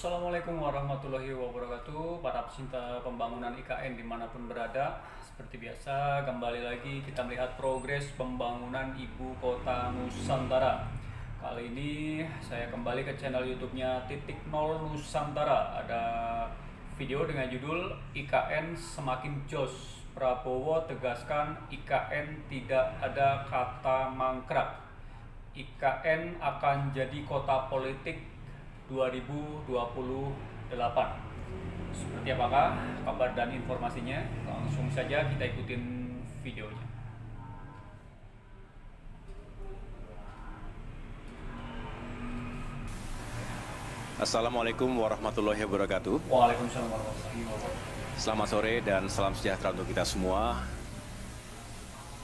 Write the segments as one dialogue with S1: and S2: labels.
S1: Assalamualaikum warahmatullahi wabarakatuh, para pecinta pembangunan IKN dimanapun berada. Seperti biasa, kembali lagi kita melihat progres pembangunan Ibu Kota Nusantara. Kali ini saya kembali ke channel YouTube-nya Titik Nol Nusantara. Ada video dengan judul IKN Semakin Jos. Prabowo tegaskan IKN tidak ada kata mangkrak. IKN akan jadi kota politik 2028. Seperti apakah kabar dan informasinya? Langsung saja kita ikutin videonya.
S2: Assalamualaikum warahmatullahi wabarakatuh.
S1: Waalaikumsalam warahmatullahi wabarakatuh.
S2: Selamat sore dan salam sejahtera untuk kita semua.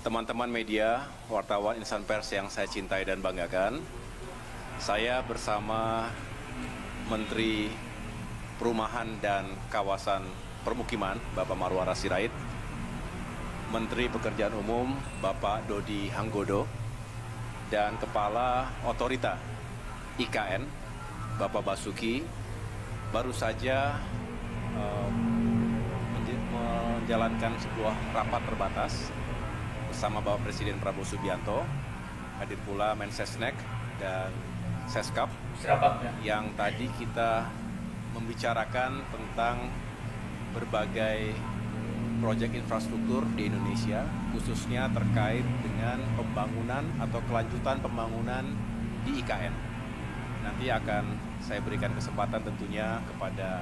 S2: Teman-teman media, wartawan insan pers yang saya cintai dan banggakan, saya bersama Menteri Perumahan dan Kawasan Permukiman, Bapak Marwara Sirait, Menteri Pekerjaan Umum, Bapak Dodi Hanggodo, dan Kepala Otorita IKN, Bapak Basuki, baru saja menjalankan sebuah rapat terbatas bersama Bapak Presiden Prabowo Subianto, hadir pula Mensesnek dan Seskap, yang tadi kita membicarakan tentang berbagai proyek infrastruktur di Indonesia, khususnya terkait dengan pembangunan atau kelanjutan pembangunan di IKN. Nanti akan saya berikan kesempatan tentunya kepada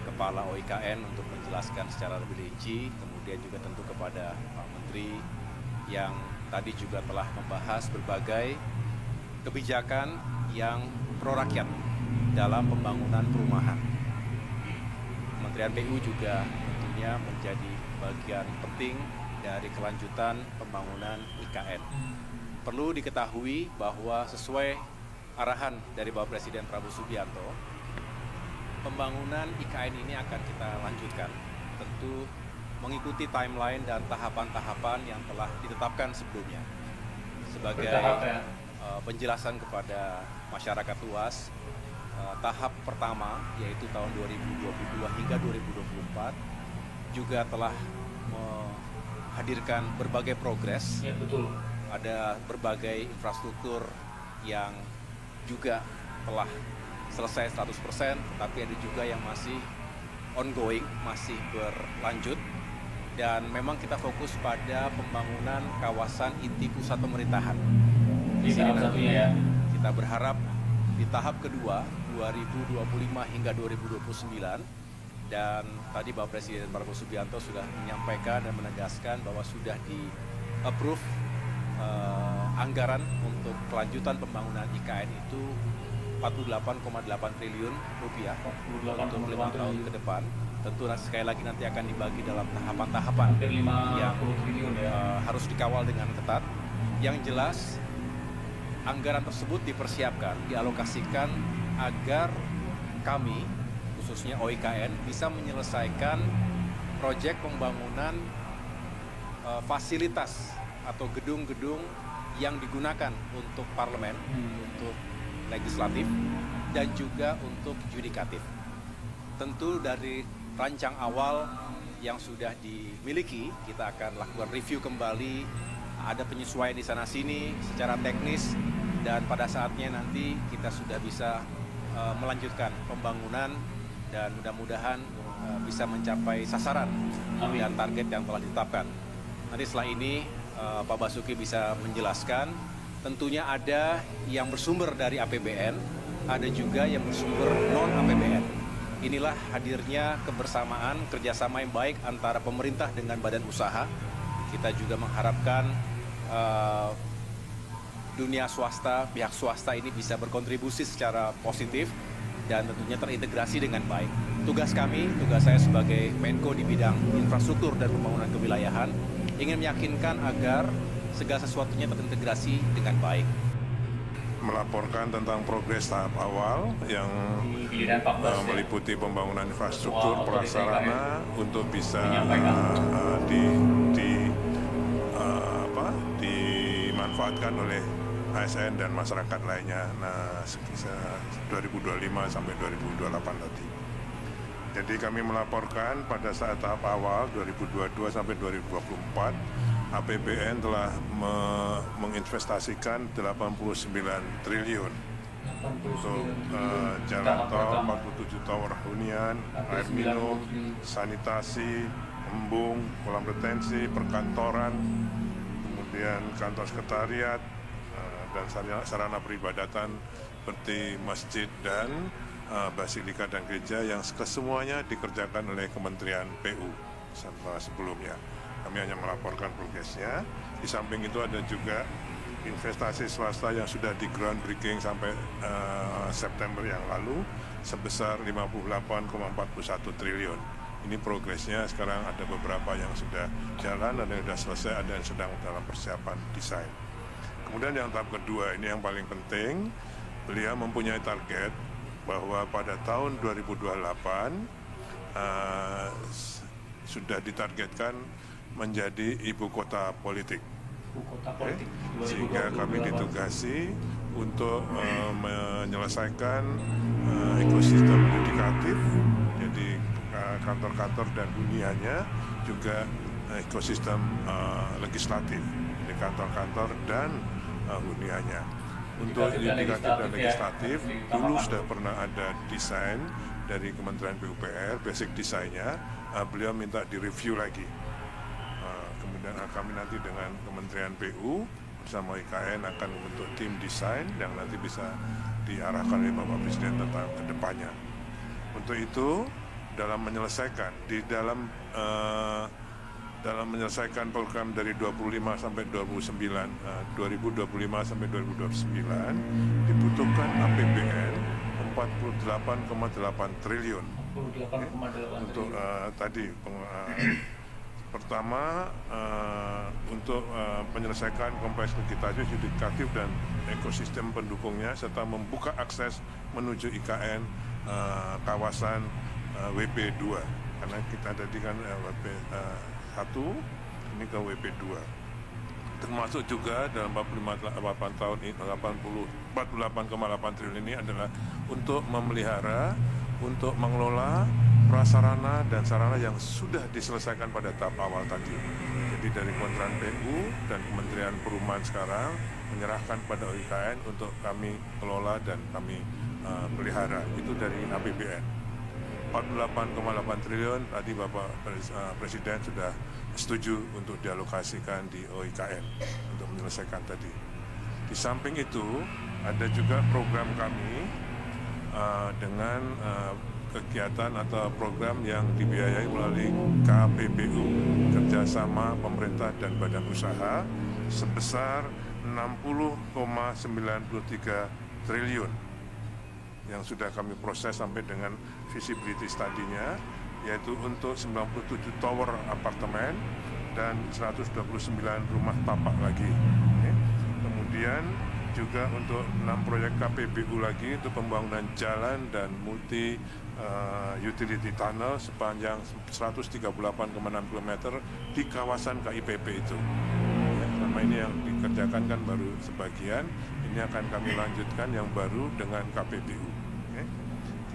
S2: Kepala OIKN untuk menjelaskan secara lebih rinci, kemudian juga tentu kepada Pak Menteri yang tadi juga telah membahas berbagai kebijakan yang pro rakyat dalam pembangunan perumahan. Kementerian PU juga tentunya menjadi bagian penting dari kelanjutan pembangunan IKN. Perlu diketahui bahwa sesuai arahan dari Bapak Presiden Prabowo Subianto, pembangunan IKN ini akan kita lanjutkan, tentu mengikuti timeline dan tahapan-tahapan yang telah ditetapkan sebelumnya. Sebagai penjelasan kepada masyarakat luas, tahap pertama yaitu tahun 2022 hingga 2024 juga telah menghadirkan berbagai progres.
S1: Ya, betul.
S2: Ada berbagai infrastruktur yang juga telah selesai 100%, tapi ada juga yang masih ongoing, masih berlanjut. Dan memang kita fokus pada pembangunan kawasan inti pusat pemerintahan. Di sini nanti kita berharap di tahap kedua 2025 hingga 2029, dan tadi Bapak Presiden Prabowo Subianto sudah menyampaikan dan menegaskan bahwa sudah di-approve anggaran untuk kelanjutan pembangunan IKN itu 48,8 triliun rupiah untuk 5 tahun ke depan. Tentu sekali lagi nanti akan dibagi dalam tahapan-tahapan yang harus dikawal dengan ketat. Yang jelas anggaran tersebut dipersiapkan, dialokasikan agar kami, khususnya OIKN, bisa menyelesaikan proyek pembangunan fasilitas atau gedung-gedung yang digunakan untuk parlemen, untuk legislatif, dan juga untuk yudikatif. Tentu dari rancang awal yang sudah dimiliki, kita akan lakukan review kembali, ada penyesuaian di sana-sini secara teknis, dan pada saatnya nanti kita sudah bisa melanjutkan pembangunan dan mudah-mudahan bisa mencapai sasaran dan target yang telah ditetapkan. Nanti setelah ini Pak Basuki bisa menjelaskan, tentunya ada yang bersumber dari APBN, ada juga yang bersumber non-APBN. Inilah hadirnya kebersamaan, kerjasama yang baik antara pemerintah dengan badan usaha. Kita juga mengharapkan dunia swasta, pihak swasta ini bisa berkontribusi secara positif dan tentunya terintegrasi dengan baik. Tugas kami, tugas saya sebagai Menko di bidang infrastruktur dan pembangunan kewilayahan, ingin meyakinkan agar segala sesuatunya terintegrasi dengan baik.
S3: Melaporkan tentang progres tahap awal yang meliputi pembangunan infrastruktur prasarana untuk bisa dimanfaatkan oleh ASN dan masyarakat lainnya 2025 sampai 2028 tadi. Jadi kami melaporkan pada saat tahap awal 2022 sampai 2024 APBN telah menginvestasikan 89 triliun untuk jalan tol, 47 tower hunian, air minum, sanitasi, embung, kolam retensi, perkantoran, kemudian kantor sekretariat, dan sarana peribadatan seperti masjid dan basilika dan gereja yang kesemuanya dikerjakan oleh Kementerian PU sebelumnya. Kami hanya melaporkan progresnya. Di samping itu ada juga investasi swasta yang sudah di groundbreaking sampai September yang lalu sebesar 58,41 triliun. Ini progresnya sekarang ada beberapa yang sudah jalan, ada yang sudah selesai, ada yang sedang dalam persiapan desain. Kemudian yang tahap kedua, ini yang paling penting, beliau mempunyai target bahwa pada tahun 2028 sudah ditargetkan menjadi ibu kota politik. Sehingga kami ditugasi untuk menyelesaikan ekosistem yudikatif, jadi kantor-kantor dan huniannya, juga ekosistem legislatif, jadi kantor-kantor dan huniannya. Untuk yudikatif dan legislatif, dulu sudah pernah ada desain dari Kementerian PUPR, basic desainnya, beliau minta direview lagi. Kemudian kami nanti dengan Kementerian PU bersama IKN akan membentuk tim desain yang nanti bisa diarahkan oleh Bapak Presiden tentang kedepannya. Untuk itu, dalam menyelesaikan menyelesaikan program dari 25 sampai 2025 sampai 2029 dibutuhkan APBN 48,8 triliun. Untuk tadi pertama untuk menyelesaikan kompleks legislatif, yudikatif dan ekosistem pendukungnya serta membuka akses menuju IKN kawasan WP2, karena kita tadi kan WP1 ini ke WP2, termasuk juga dalam 48 tahun ini 48,8 triliun ini adalah untuk memelihara, untuk mengelola prasarana dan sarana yang sudah diselesaikan pada tahap awal tadi. Jadi dari Kementerian PU dan Kementerian Perumahan sekarang menyerahkan pada IKN untuk kami kelola dan kami pelihara. Itu dari APBN. 48,8 triliun tadi Bapak Presiden sudah setuju untuk dialokasikan di OIKN untuk menyelesaikan tadi. Di samping itu ada juga program kami dengan kegiatan atau program yang dibiayai melalui KPBU, kerjasama pemerintah dan badan usaha, sebesar 60,93 triliun yang sudah kami proses sampai dengan feasibility study-nya, yaitu untuk 97 tower apartemen dan 129 rumah tapak lagi. Kemudian juga untuk 6 proyek KPBU lagi untuk pembangunan jalan dan multi utility tunnel sepanjang 138,6 km di kawasan KIPP itu. Selama ini yang dikerjakan kan baru sebagian, ini akan kami lanjutkan yang baru dengan KPBU.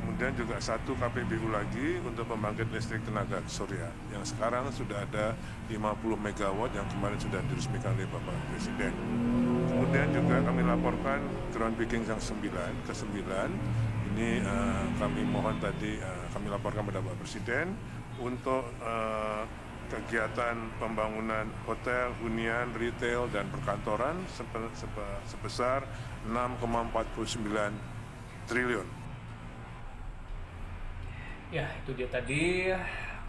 S3: Kemudian juga satu KPBU lagi untuk pembangkit listrik tenaga surya yang sekarang sudah ada 50 MW yang kemarin sudah diresmikan oleh Bapak Presiden. Kemudian juga kami laporkan groundbreaking yang ke-9 ini kami mohon tadi kami laporkan pada Bapak Presiden untuk kegiatan pembangunan hotel, hunian, retail dan perkantoran sebesar 6,49 triliun.
S1: Ya, itu dia tadi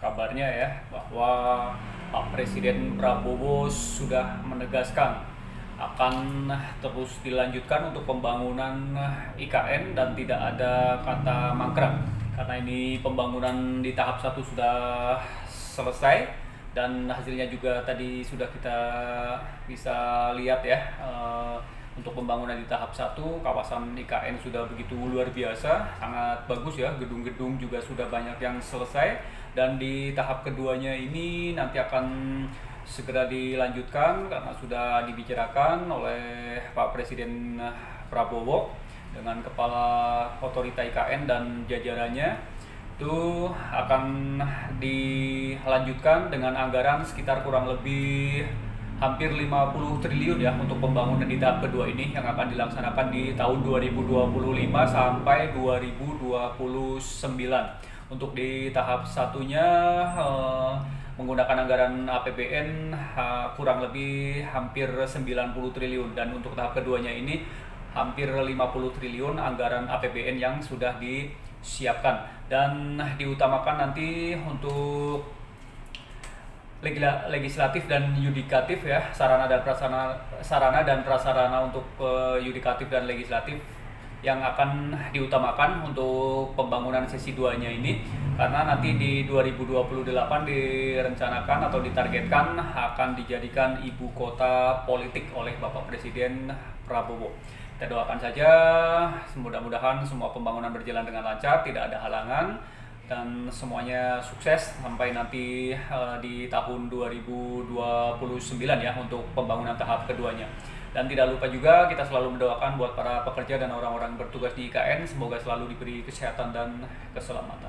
S1: kabarnya ya, bahwa Pak Presiden Prabowo sudah menegaskan akan terus dilanjutkan untuk pembangunan IKN dan tidak ada kata mangkrak, karena ini pembangunan di tahap 1 sudah selesai dan hasilnya juga tadi sudah kita bisa lihat ya, Untuk pembangunan di tahap 1, kawasan IKN sudah begitu luar biasa, sangat bagus ya, gedung-gedung juga sudah banyak yang selesai. Dan di tahap keduanya ini nanti akan segera dilanjutkan karena sudah dibicarakan oleh Pak Presiden Prabowo dengan Kepala Otorita IKN dan jajarannya. Itu akan dilanjutkan dengan anggaran sekitar kurang lebih hampir 50 triliun ya untuk pembangunan di tahap kedua ini yang akan dilaksanakan di tahun 2025 sampai 2029. Untuk di tahap satunya menggunakan anggaran APBN kurang lebih hampir 90 triliun, dan untuk tahap keduanya ini hampir 50 triliun anggaran APBN yang sudah disiapkan. Dan diutamakan nanti untuk legislatif dan yudikatif ya, sarana dan prasarana untuk yudikatif dan legislatif yang akan diutamakan untuk pembangunan sesi 2-nya ini, karena nanti di 2028 direncanakan atau ditargetkan akan dijadikan ibu kota politik oleh Bapak Presiden Prabowo. Kita doakan saja mudah-mudahan semua pembangunan berjalan dengan lancar, tidak ada halangan, dan semuanya sukses sampai nanti di tahun 2029 ya untuk pembangunan tahap keduanya. Dan tidak lupa juga kita selalu mendoakan buat para pekerja dan orang-orang bertugas di IKN, semoga selalu diberi kesehatan dan keselamatan.